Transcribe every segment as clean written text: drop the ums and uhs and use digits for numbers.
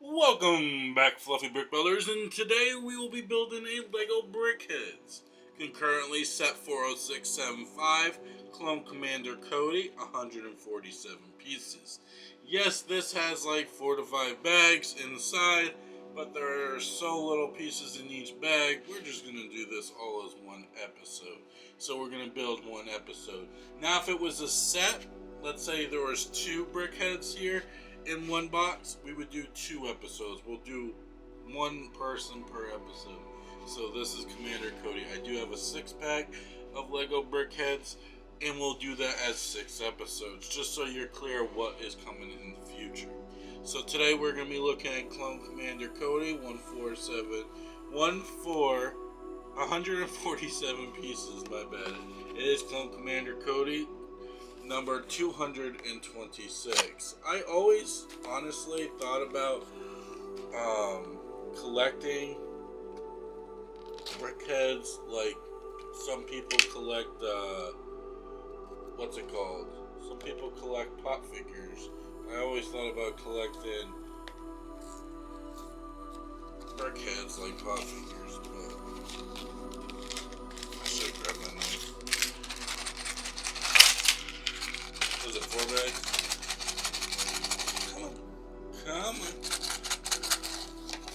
Welcome back, Fluffy Brick Builders, and today we will be building a Lego Brickheadz. Concurrently set 40675, Clone Commander Cody, 147 pieces. Yes, this has like 4 to 5 bags inside, but there are so little pieces in each bag, we're just going to do this all as one episode. So we're going to build one episode. Now if it was a set, let's say there was 2 Brickheadz here, in one box, we would do 2 episodes. We'll do 1 person per episode. So this is Commander Cody. I do have a 6-pack of Lego Brickheadz, and we'll do that as 6 episodes, just so you're clear what is coming in the future. So today we're going to be looking at Clone Commander Cody, 147 pieces, my bad. It is Clone Commander Cody, number 226. I always honestly thought about collecting Brickheadz, like some people collect what's it called? Some people collect pop figures. I always thought about collecting Brickheadz like pop figures, but I should grab my knife. Was it 4 bags? Come on.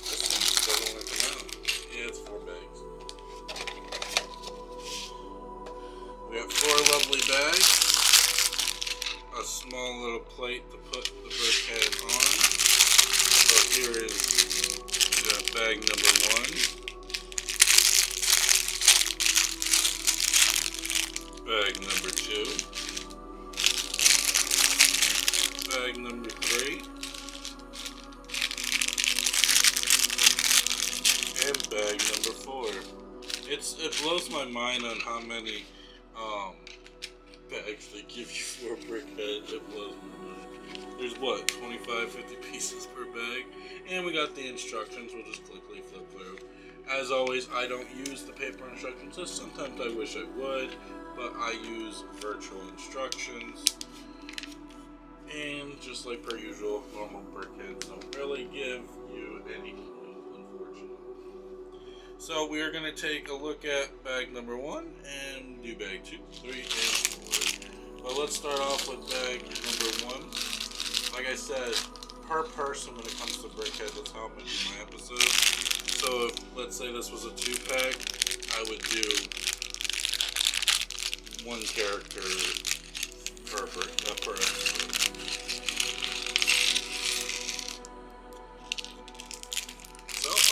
This one doesn't want to come out. Yeah, it's 4 bags. We got 4 lovely bags. A small little plate to put the Brickhead on. So here is bag number 1. Bag number 2. Bag number 3 and bag number 4. It blows my mind on how many bags they give you for a Brickhead. It blows my mind. There's 25-50 pieces per bag, and we got the instructions. We'll just quickly flip through. As always, I don't use the paper instructions. So sometimes I wish I would, but I use virtual instructions. And just like per usual, normal Brickheadz don't really give you any clue, unfortunately. So we are going to take a look at bag number 1 and do bag 2, 3, and 4. But let's start off with bag number 1. Like I said, per person when it comes to Brickheadz, that's how I'm going to do my episode. So if, let's say this was a 2-pack, I would do 1 character per episode.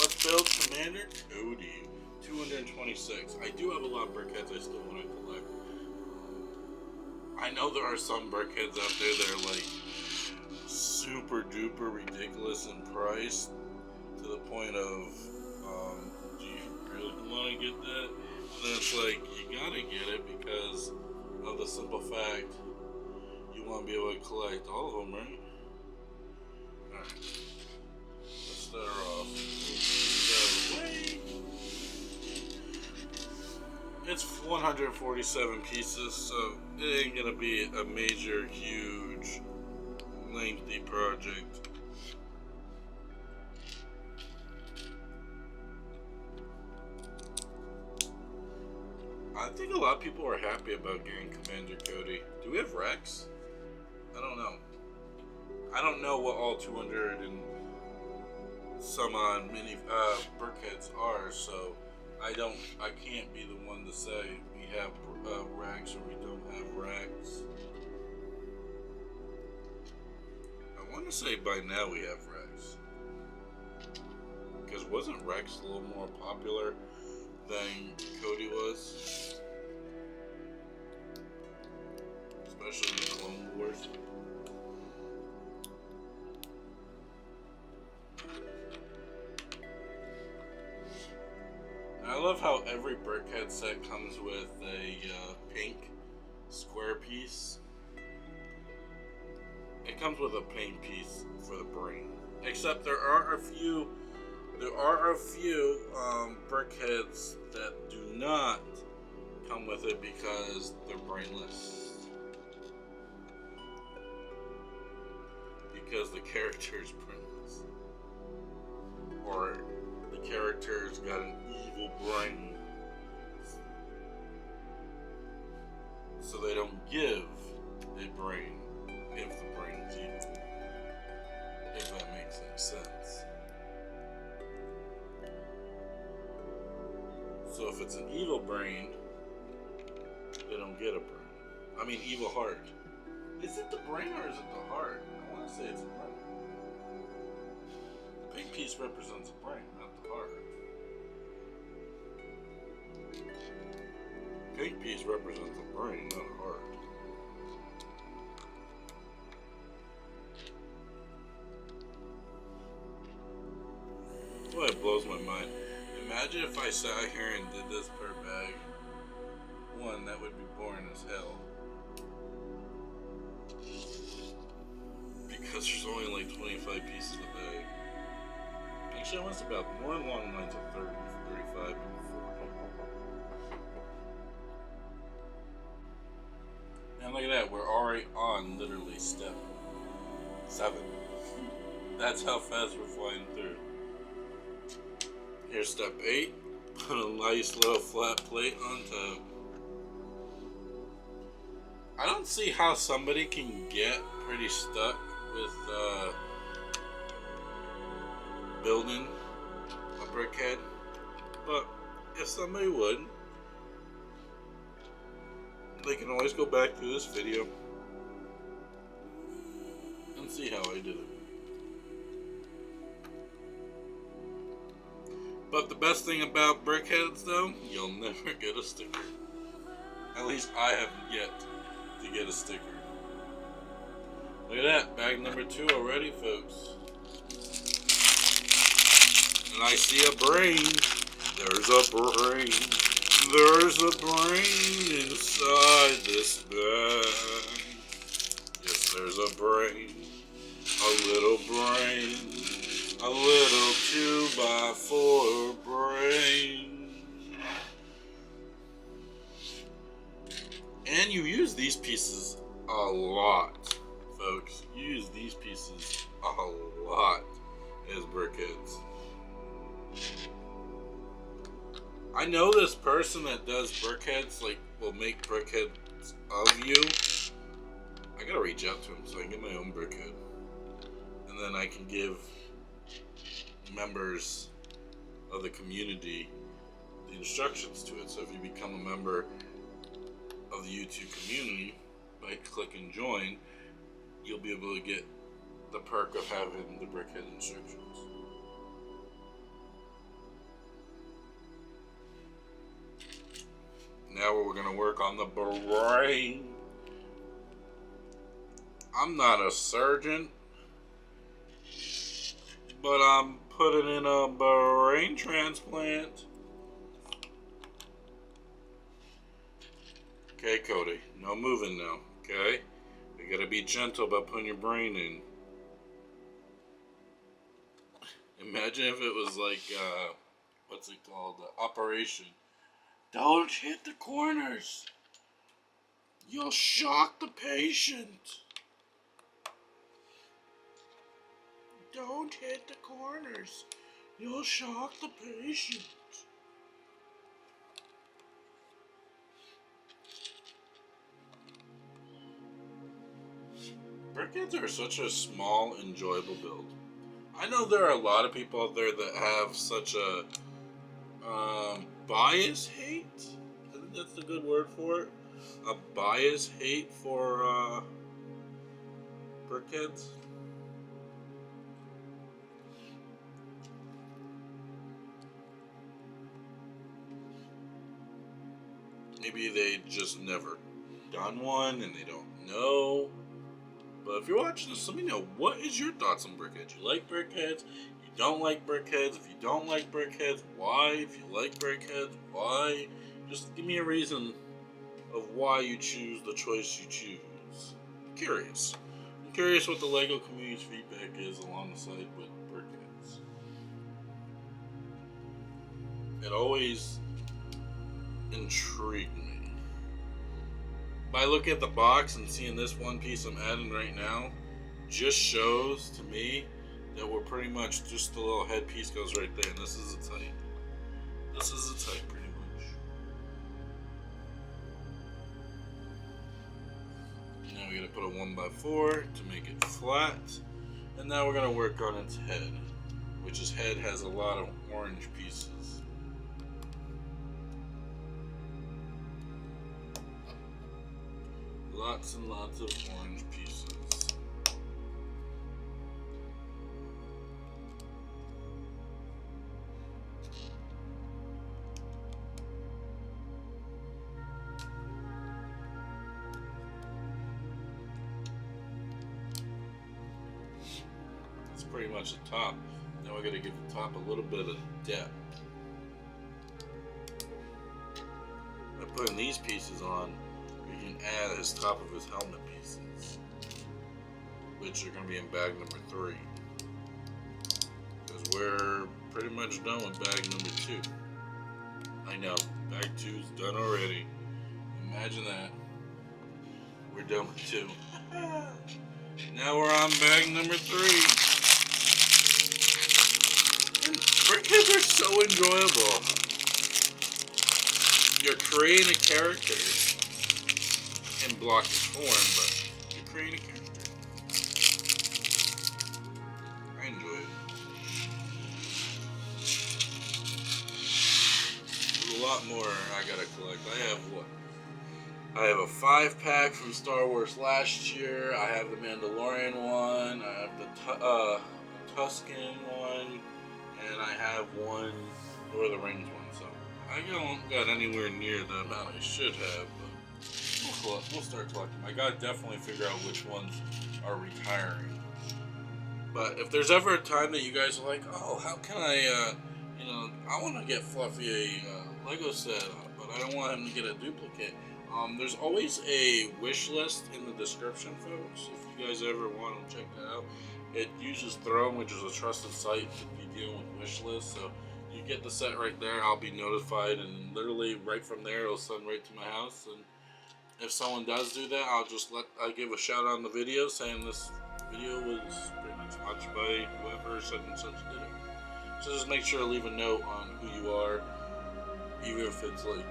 Let's build Commander Cody, 226. I do have a lot of Brickheadz I still want to collect. I know there are some Brickheadz out there that are like super duper ridiculous in price to the point of, do you really want to get that? And then it's like, you gotta get it because of the simple fact you want to be able to collect all of them, right? Alright. Let's start off. It's 147 pieces, so it ain't gonna be a major, huge, lengthy project. I think a lot of people are happy about getting Commander Cody. Do we have Rex? I don't know. I don't know what all 200 and some odd mini Brickheadz are, so I can't be the one to say we have Rex or we don't have Rex. I want to say by now we have Rex, because wasn't Rex a little more popular than Cody was, especially in the Clone Wars. I love how every Brickheadz set comes with a pink square piece. It comes with a pink piece for the brain. Except there are a few Brickheadz that do not come with it because they're brainless. Because the character is brainless. got an evil brain. So they don't give a brain if the brain is evil. If that makes any sense. So if it's an evil brain, they don't get a brain. I mean, evil heart. Is it the brain or is it the heart? I want to say it's the brain. The pink piece represents the brain, not the heart. Pink piece represents the brain, not the heart. Boy, it blows my mind. Imagine if I sat here and did this per bag. One, that would be boring as hell. Because there's only like 25 pieces in the bag. Actually, I must have about more along the lines of 30, 35, maybe 40. And look at that, we're already on literally step 7. That's how fast we're flying through. Here's step 8. Put a nice little flat plate on top. I don't see how somebody can get pretty stuck with building a brickhead, but if somebody would, they can always go back to this video and see how I did it. But the best thing about Brickheadz, though, you'll never get a sticker. At least I haven't yet to get a sticker. Look at that, bag number 2 already, folks. And I see a brain. There's a brain. There's a brain inside this bag. Yes, there's a brain. A little brain. A little 2x4 brain. And you use these pieces a lot, folks. You use these pieces a lot as Brickheadz. I know this person that does Brickheadz, like, will make Brickheadz of you. I gotta reach out to him so I can get my own Brickhead. And then I can give members of the community the instructions to it. So if you become a member of the YouTube community by clicking join, you'll be able to get the perk of having the Brickhead instructions. Now we're going to work on the brain. I'm not a surgeon, but I'm putting in a brain transplant. Okay, Cody, no moving now, okay? You gotta be gentle about putting your brain in. Imagine if it was like, what's it called? The operation. Don't hit the corners. You'll shock the patient. Don't hit the corners. You'll shock the patient. Brickheadz are such a small, enjoyable build. I know there are a lot of people out there that have such a bias hate. I think that's the good word for it. A bias hate for Brickheadz. Maybe they just never done one and they don't know. But if you're watching this, let me know, what is your thoughts on Brickheadz? You like Brickheadz? You don't like Brickheadz? If you don't like Brickheadz, why? If you like Brickheadz, why? Just give me a reason of why you choose the choice you choose. I'm curious. I'm curious what the LEGO community's feedback is alongside with Brickheadz. It always intrigued me. By looking at the box and seeing this one piece I'm adding right now, just shows to me that we're pretty much just the little headpiece goes right there, and this is a tight. This is the type, pretty much. Now we gotta put a 1x4 to make it flat. And now we're gonna work on its head, which its head has a lot of orange pieces. Lots and lots of orange pieces. That's pretty much the top. Now we're going to give the top a little bit of depth. By putting these pieces on, we can add his top of his helmet pieces, which are going to be in bag number 3. Because we're pretty much done with bag number 2. I know, bag 2's done already. Imagine that. We're done with 2. Now we're on bag number 3. And Brickheadz are so enjoyable. You're creating a character in block form, but you're creating a character. I enjoy it. There's a lot more I gotta collect. I have what? I have a 5-pack from Star Wars last year. I have the Mandalorian one. I have the Tuscan one, and I have one Lord of the Rings one. So I don't got anywhere near the amount I should have. But we'll start collecting. I gotta definitely figure out which ones are retiring. But if there's ever a time that you guys are like, oh, how can I, I want to get Fluffy a Lego set, but I don't want him to get a duplicate. There's always a wish list in the description, folks. If you guys ever want to check that out, it uses Throne, which is a trusted site to be dealing with wish lists. So you get the set right there. I'll be notified, and literally right from there, it'll send right to my house. And if someone does do that, I'll give a shout out on the video saying this video was pretty much watched by whoever such and such did it. So just make sure to leave a note on who you are, even if it's like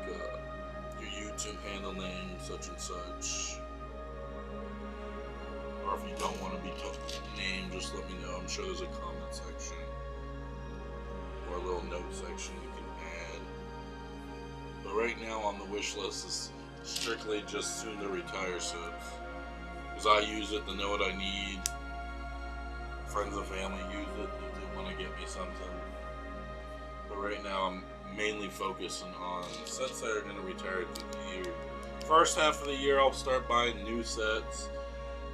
your YouTube handle name, such and such. Or if you don't want to be named, just let me know. I'm sure there's a comment section or a little note section you can add. But right now on the wish list is strictly just soon to retire sets. Because I use it to know what I need. Friends and family use it if they want to get me something. But right now I'm mainly focusing on sets that are going to retire through the year. First half of the year I'll start buying new sets.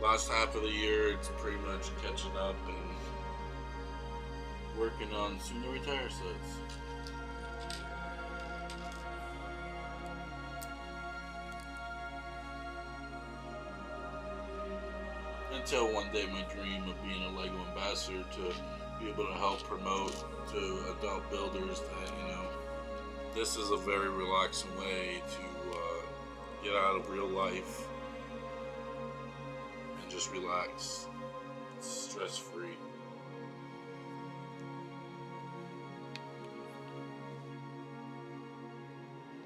Last half of the year it's pretty much catching up and working on soon to retire sets. Until one day my dream of being a Lego ambassador to be able to help promote to adult builders that, this is a very relaxing way to get out of real life and just relax, stress free.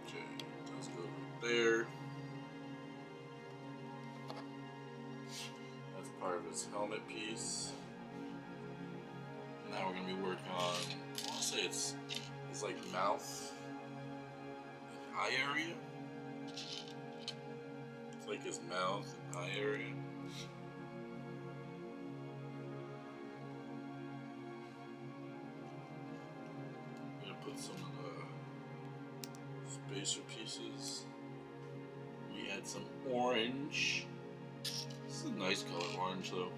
Okay, let's go there. That's part of his helmet piece. Now we're going to be working on, I want to say it's like mouth and eye area. It's like his mouth and eye area. I'm going to put some of the spacer pieces. We had some orange. This is a nice color, orange though.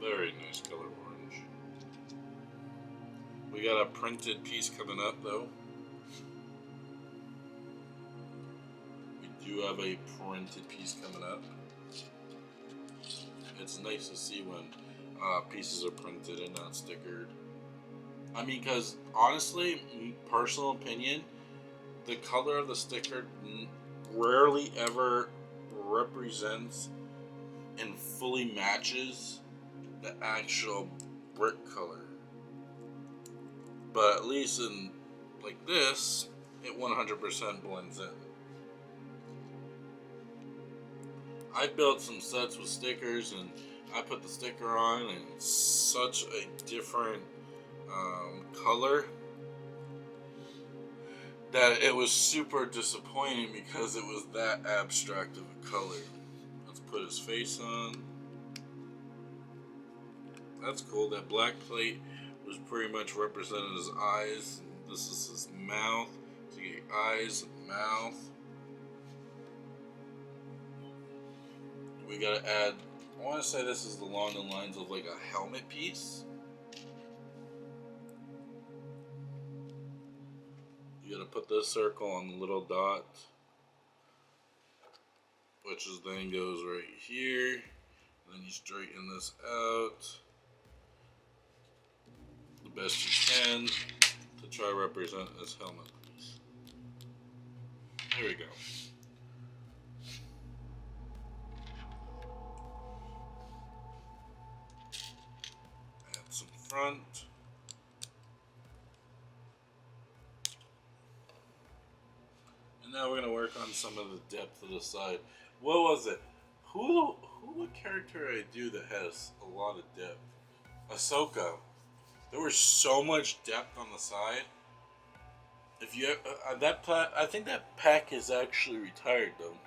Very nice color orange. We got a printed piece coming up though. We do have a printed piece coming up. It's nice to see when pieces are printed and not stickered. I mean, because honestly, personal opinion, the color of the sticker rarely ever represents and fully matches the actual brick color. But at least in like this, it 100% blends in. I built some sets with stickers, and I put the sticker on, and it's such a different color that it was super disappointing because it was that abstract of a color. Let's put his face on. That's cool. That black plate was pretty much represented his eyes. This is his mouth. So you get eyes and mouth. We gotta add, I want to say this is along the lines of like a helmet piece. You gotta put this circle on the little dot, which is then goes right here. And then you straighten this out the best you can to try to represent this helmet piece. There we go. Add some front. And now we're gonna work on some of the depth of the side. What was it? Who what character I do that has a lot of depth? Ahsoka. There was so much depth on the side. If you I think that pack is actually retired though.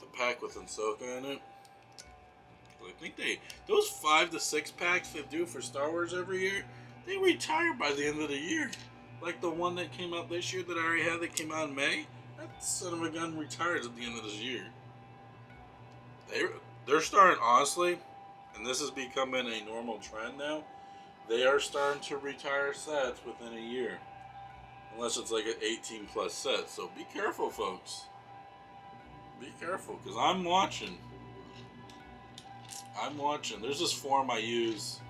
The pack with Ahsoka in it. I think those 5 to 6 packs they do for Star Wars every year, they retire by the end of the year. Like the one that came out this year that I already had that came out in May. That son of a gun retires at the end of this year. They're starting, honestly, and this is becoming a normal trend now. They are starting to retire sets within a year. Unless it's like an 18 plus set. So be careful, folks. Be careful, because I'm watching. There's this form I use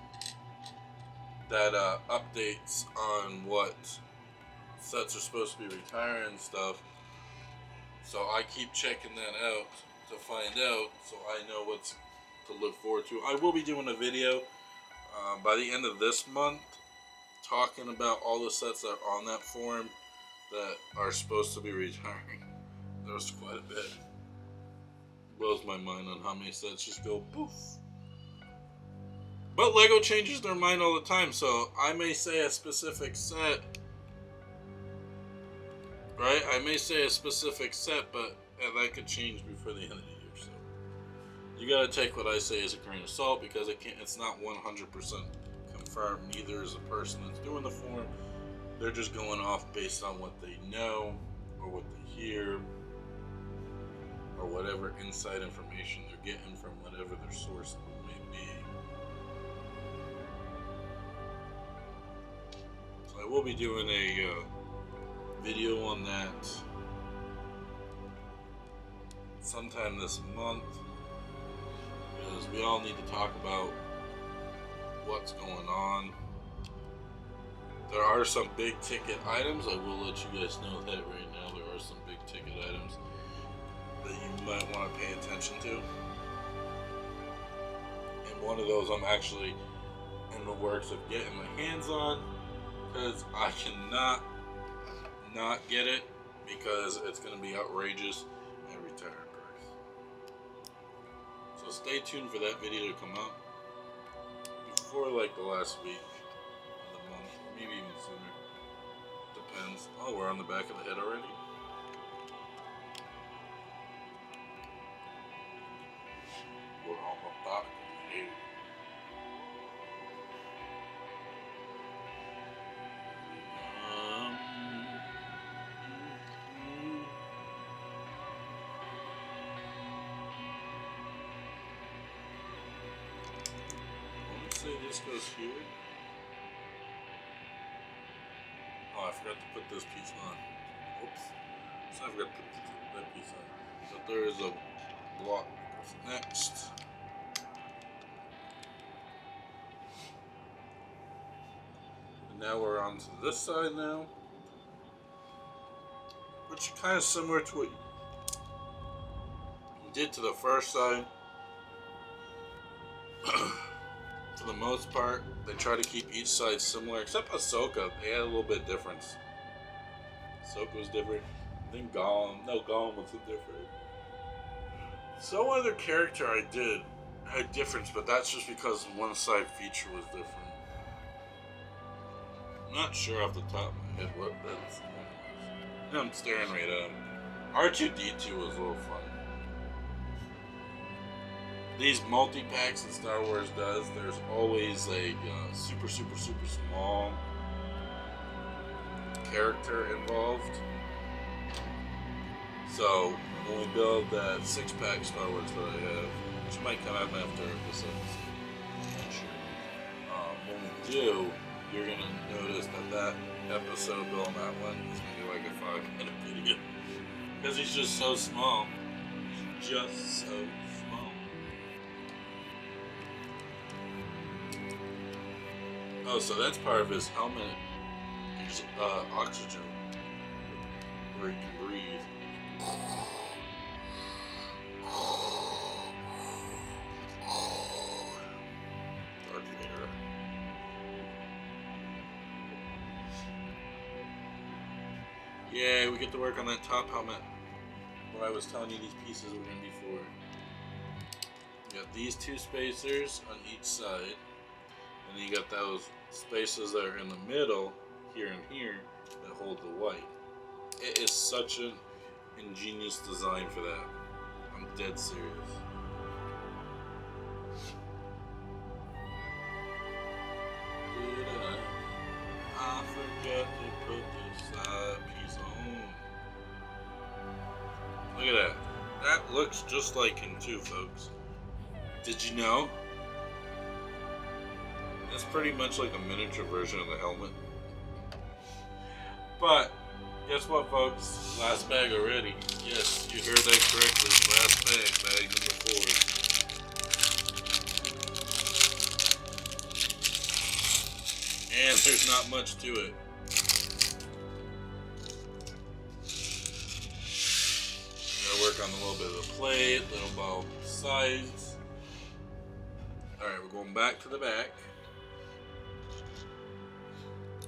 that updates on what sets are supposed to be retiring and stuff. So I keep checking that out to find out, so I know what's to look forward to. I will be doing a video by the end of this month talking about all the sets that are on that forum that are supposed to be retiring. There's quite a bit. Blows my mind on how many sets just go poof. But LEGO changes their mind all the time, so I may say a specific set, right? I may say a specific set, but that could change before the end of the year. So you gotta take what I say as a grain of salt, because it's not 100% confirmed. Neither is the person that's doing the form. They're just going off based on what they know or what they hear or whatever inside information they're getting from whatever their source may be. So I will be doing a video on that sometime this month, because we all need to talk about what's going on. There are some big ticket items. I will let you guys know that right now. There are some big ticket items that you might want to pay attention to. And one of those I'm actually in the works of getting my hands on, because I cannot not get it, because it's going to be outrageous at retail price. So stay tuned for that video to come out before like the last week of the month, maybe even sooner. Depends. Oh, we're on the back of the head already? We're on the back of the head. Say this goes here. Oh, I forgot to put this piece on. Oops. So I forgot to put that piece on. But there is a block that goes next. And now we're on to this side now, which is kind of similar to what you did to the first side. For the most part, they try to keep each side similar, except Ahsoka. They had a little bit of difference. Ahsoka was different. I think Gollum wasn't different. Some other character I did had difference, but that's just because one side feature was different. I'm not sure off the top of my head what that's. I'm staring right at him. R2-D2 was a little fun. These multi-packs that Star Wars does, there's always like super small character involved. So when we build that 6-pack Star Wars that I have, which might come out after this episode, I'm not sure. When we do, you're gonna notice that episode building that one is gonna be like a 5-minute video because he's just so small. He's just so small. Oh, so that's part of his helmet. There's oxygen where he can breathe. Darth Vader. Yeah, we get to work on that top helmet. What I was telling you these pieces were going to be for. You got these 2 spacers on each side. And then you got those spaces that are in the middle, here and here, that hold the white. It is such an ingenious design for that. I'm dead serious. I forgot to put this side piece on. Look at that. That looks just like him too, folks. Did you know? It's pretty much like a miniature version of the helmet. But, guess what, folks? Last bag already. Yes, you heard that correctly. Last bag number 4. And there's not much to it. Gotta work on a little bit of the plate, little ball sides. Alright, we're going back to the back.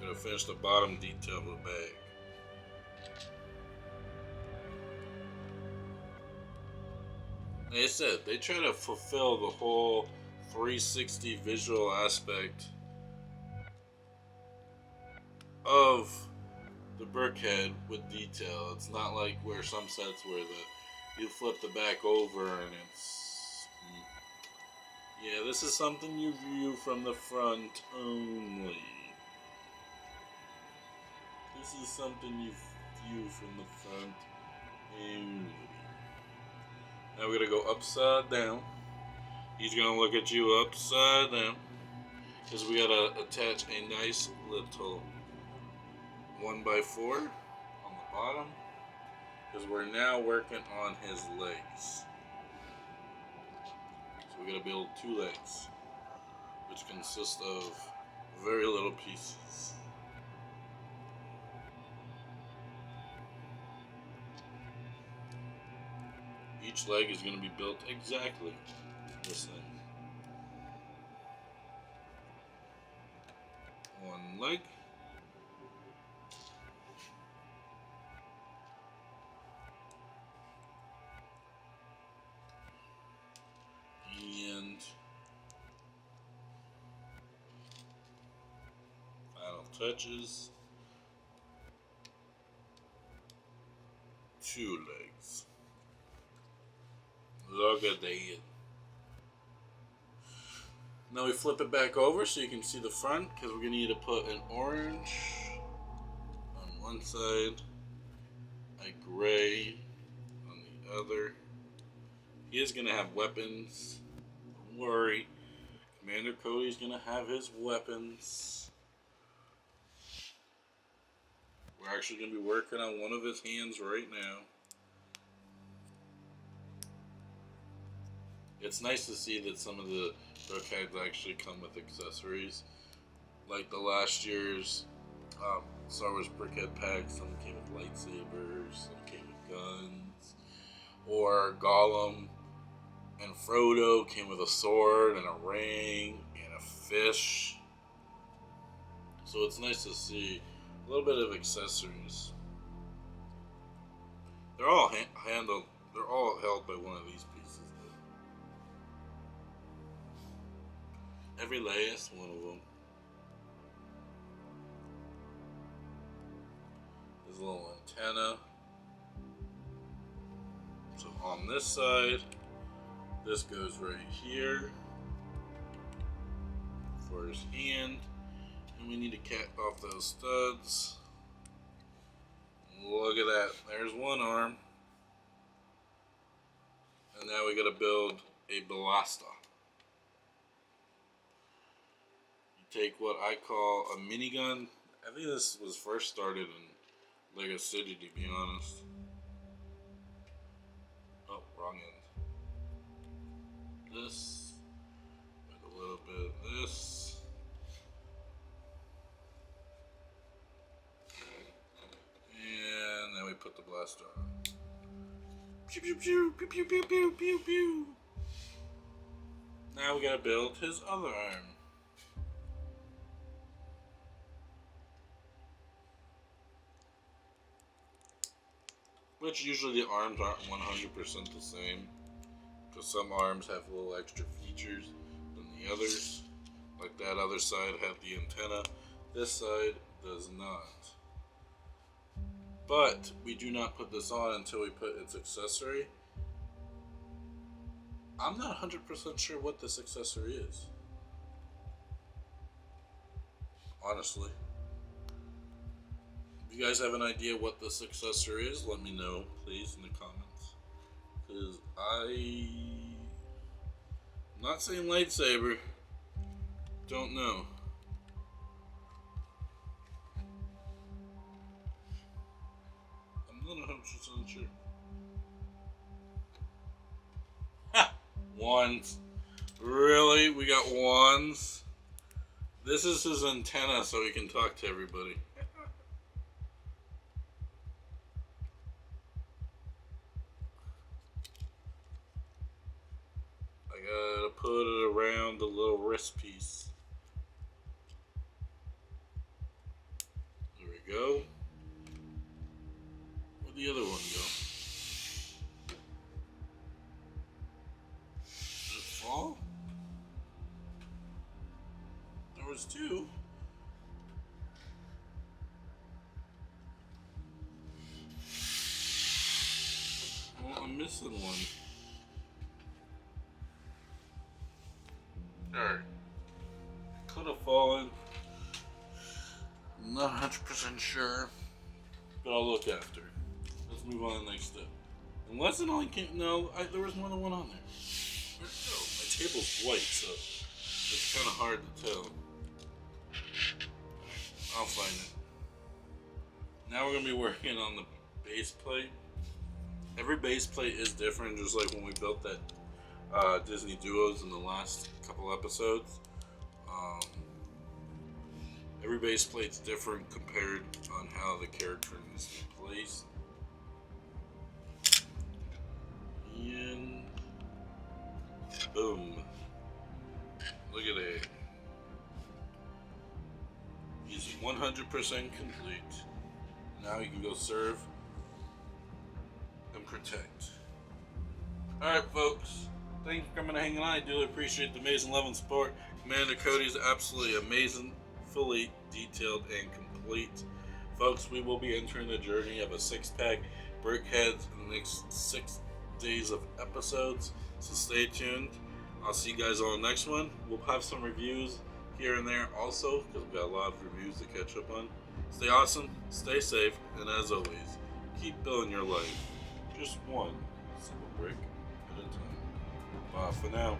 Gonna finish the bottom detail of the bag. Like I said, they try to fulfill the whole 360 visual aspect of the Brickhead with detail. It's not like where some sets where you flip the back over and it's yeah, this is something you view from the front only. This is something you view from the front only. Now we're gonna go upside down. He's gonna look at you upside down because we gotta attach a nice little 1x4 on the bottom because we're now working on his legs. So we're gonna build 2 legs, which consist of very little pieces. Each leg is going to be built exactly the same. 1 leg. And final touches. 2 legs. Look at that. Now we flip it back over so you can see the front because we're going to need to put an orange on one side, a gray on the other. He is going to have weapons. Don't worry. Commander Cody's going to have his weapons. We're actually going to be working on one of his hands right now. It's nice to see that some of the Brickheadz actually come with accessories. Like the last year's Star Wars Brickhead packs, some came with lightsabers, some came with guns. Or Gollum and Frodo came with a sword and a ring and a fish. So it's nice to see a little bit of accessories. They're all handled. They're all held by one of these pieces. Every last one of them. There's a little antenna. So on this side, this goes right here for his hand. And we need to cap off those studs. Look at that. There's one arm. And now we gotta build a ballista. You take what I call a minigun. I think this was first started in Lego City, to be honest. Oh, wrong end. This. And a little bit of this. And then we put the blaster on. Pew pew pew pew pew pew pew pew pew. Now we gotta build his other arm. Which usually the arms aren't 100% the same, because some arms have little extra features than the others. Like that other side had the antenna. This side does not. But we do not put this on until we put its accessory. I'm not 100% sure what this accessory is. Honestly. If you guys have an idea what this accessory is, let me know, please, in the comments. Because I'm not saying lightsaber. Don't know. I'm not 100% sure. Ha! Wands. Really? We got wands? This is his antenna so he can talk to everybody. I gotta put it around the little wrist piece. There we go. Where'd the other one go? Did it fall? There was two. Well, I'm missing one. Alright. Could have fallen. I'm not 100% sure. But I'll look after. Let's move on to the next step. Unless it only came. No, there was more than one on there. Where'd it go? My table's white, so it's kind of hard to tell. I'll find it. Now we're going to be working on the base plate. Every base plate is different, just like when we built that Disney Duos in the last couple episodes. Every base plate's different compared on how the character is placed. And boom. Look at that. He's 100% complete. Now he can go serve and protect. Alright, folks. Thanks for coming and hanging on. I do appreciate the amazing love and support. Commander Cody is absolutely amazing, fully detailed and complete. Folks, we will be entering the journey of a 6-pack Brickheadz in the next 6 days of episodes, so stay tuned. I'll see you guys on the next one. We'll have some reviews here and there also, because we've got a lot of reviews to catch up on. Stay awesome, stay safe, and as always, keep building your life just one simple brick at a time. Bye for now.